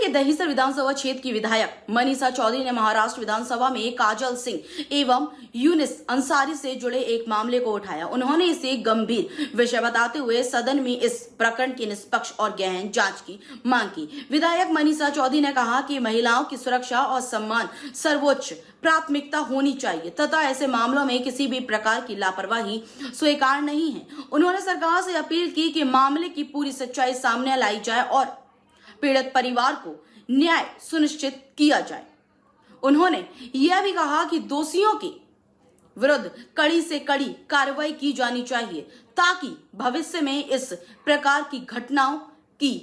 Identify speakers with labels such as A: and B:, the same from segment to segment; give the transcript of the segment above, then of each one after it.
A: दहीसर विधानसभा क्षेत्र की विधायक मनीषा चौधरी ने महाराष्ट्र विधानसभा में काजल सिंह एवं यूनिस अंसारी से जुड़े एक मामले को उठाया। उन्होंने इसे गंभीर विषय बताते हुए सदन में इस प्रकरण की निष्पक्ष और गहन जांच की मांग की। विधायक मनीषा चौधरी ने कहा कि महिलाओं की सुरक्षा और सम्मान सर्वोच्च प्राथमिकता होनी चाहिए तथा ऐसे मामलों में किसी भी प्रकार की लापरवाही स्वीकार नहीं है। उन्होंने सरकार से अपील की कि मामले की पूरी सच्चाई सामने लाई जाए और पीड़ित परिवार को न्याय सुनिश्चित किया जाए। उन्होंने यह भी कहा कि दोषियों के विरुद्ध कड़ी से कड़ी कार्रवाई की जानी चाहिए ताकि भविष्य में इस प्रकार की घटनाओं की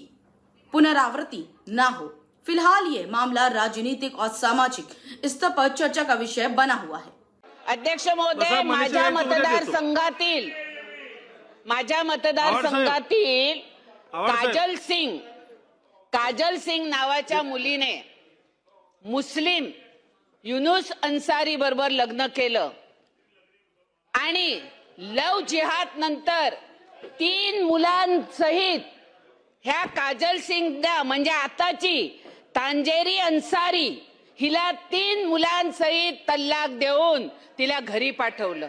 A: पुनरावृत्ति न हो। फिलहाल ये मामला राजनीतिक और सामाजिक स्तर पर चर्चा का विषय बना हुआ है।
B: अध्यक्ष महोदय, माझ्या मतदारसंघातील काजल सिंग नावाच्या मुलीने मुस्लिम युनुस अन्सारी बरोबर लग्न केलं आणि लव जिहाद नंतर 3 मुलांसहित ह्या काजल सिंग म्हणजे आताची तांजेरी अन्सारी हिला 3 मुलांसहित तलाक देऊन तिला घरी पाठवलं।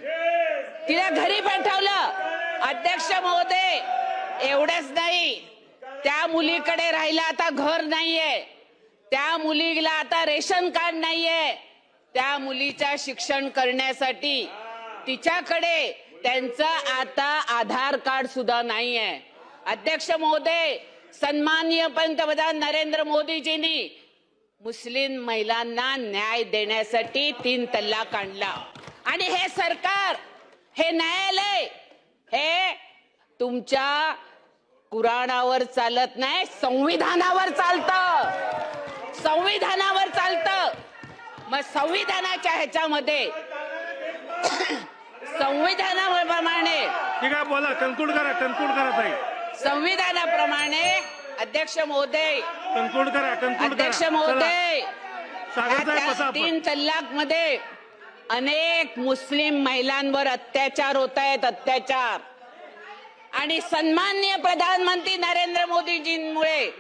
B: अध्यक्ष महोदय, एवढंच नाही, त्या मुलीकडे राहिला आता घर नाहीये, त्या मुलीला आता रेशन कार्ड नाहीये, त्या मुलीचा शिक्षण करण्यासाठी तिच्याकडे त्यांचं आता आधार कार्ड सुद्धा नाहीये। अध्यक्ष महोदय, सन्माननीय पंतप्रधान नरेंद्र मोदीजींनी मुस्लिम महिलांना न्याय देण्यासाठी 3 तलाक आणला आणि हे सरकार, हे न्यायालय हे तुमच्या कुराणावर चालत नाही, संविधानावर चालतं। मग संविधानाच्या ह्याच्यामध्ये संविधानाप्रमाणे
C: ठीक आहे, बोला, कन्क्लूड करा ताई।
B: संविधानाप्रमाणे अध्यक्ष महोदय, अध्यक्ष महोदय, 3 तलाक मध्ये अनेक मुस्लिम महिलांवर अत्याचार होत आहेत, अत्याचार। आणि सन्माननीय प्रधानमंत्री नरेंद्र मोदीजींमुळे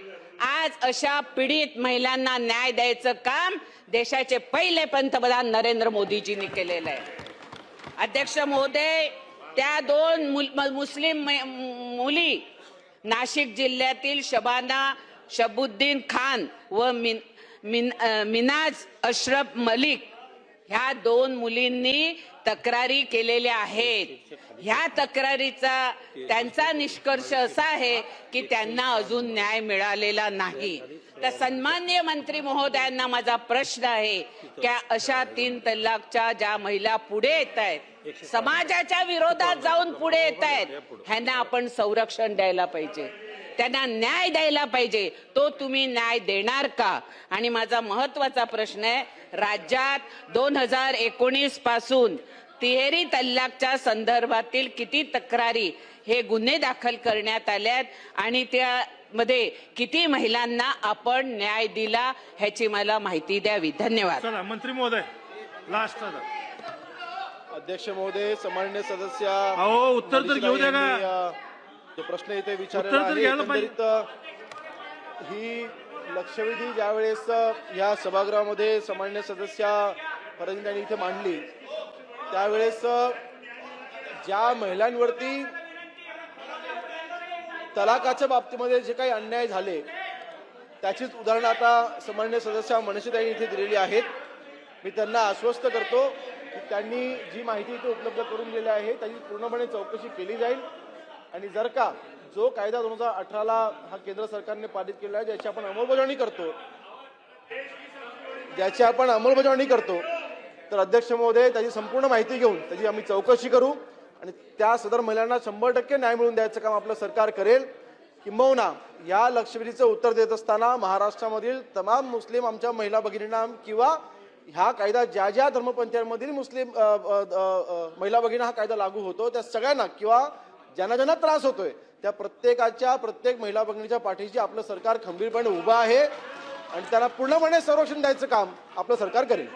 B: आज अशा पीडित महिलांना न्याय द्यायचं काम देशाचे पहिले पंतप्रधान नरेंद्र मोदीजींनी केलेलं आहे। अध्यक्ष महोदय, त्या 2 मुस्लिम मुली नाशिक जिल्ह्यातील शबाना शबुद्दीन खान व मिनाज अशरफ मलिक ह्या 2 मुलींनी तक्रारी केलेल्या आहेत। ह्या तक्रारीचा त्यांचा निष्कर्ष असा आहे की त्यांना अजून न्याय मिळालेला नाही। तर सन्माननीय मंत्री महोदयांना माझा प्रश्न आहे की अशा 3 तलाकच्या ज्या महिला पुढे येत आहेत, समाजाच्या विरोधात जाऊन पुढे येत आहेत, ह्यांना आपण संरक्षण द्यायला पाहिजे, त्यांना न्याय द्यायला पाहिजे। तो तुम्ही न्याय देणार का? आणि माझा महत्त्वाचा प्रश्न आहे, राज्यात 2019 पासून तिहेरी तलाकच्या संदर्भातील किती तक्रारी हे गुन्हे दाखल करण्यात आल्यात आणि त्यामध्ये किती महिलांना आपण न्याय दिला ह्याची मला माहिती द्यावी। धन्यवाद।
C: चला, मंत्री महोदय, लास्ट
D: अध्यक्ष महोदय, सन्माननीय सदस्य,
C: उत्तर तर घेऊ द्या का?
D: जो प्रश्न इथे विचारला आहे, एकंदरीत ही लक्षवेधी ज्यावेळेस या सभागृहामध्ये सन्माननीय सदस्य फरांद यांनी इथे मांडली, त्यावेळेस ज्या महिलांवरती तलाकाच्या बाबतीमध्ये जे काही अन्याय झाले त्याचीच उदाहरणं आता सन्माननीय सदस्य मनीषा यांनी इथे दिलेली आहेत। मी त्यांना आश्वस्त करतो की त्यांनी जी माहिती इथे उपलब्ध करून दिली आहे त्याची पूर्णपणे चौकशी केली जाईल आणि जर का जो कायदा 2018ला हा केंद्र सरकारने पारित केला आहे ज्याची आपण अंमलबजावणी करतो तर अध्यक्ष महोदय त्याची संपूर्ण माहिती घेऊन त्याची आम्ही चौकशी करू आणि त्या सदर महिलांना 100% न्याय मिळवून द्यायचं काम आपलं सरकार करेल। किंबहुना या लक्षवेधीचं उत्तर देत असताना महाराष्ट्रामधील तमाम मुस्लिम आमच्या महिला भगिनींना किंवा हा कायदा ज्या धर्मपंथीयांमधील मुस्लिम महिला भगिनींना हा कायदा लागू होतो त्या सगळ्यांना किंवा ज्यांना त्रास होतोय त्या प्रत्येक महिला भगिनीच्या पाठीशी आपलं सरकार खंबीरपणे उभं आहे आणि त्यांना पूर्णपणे संरक्षण द्यायचं काम आपलं सरकार करेल।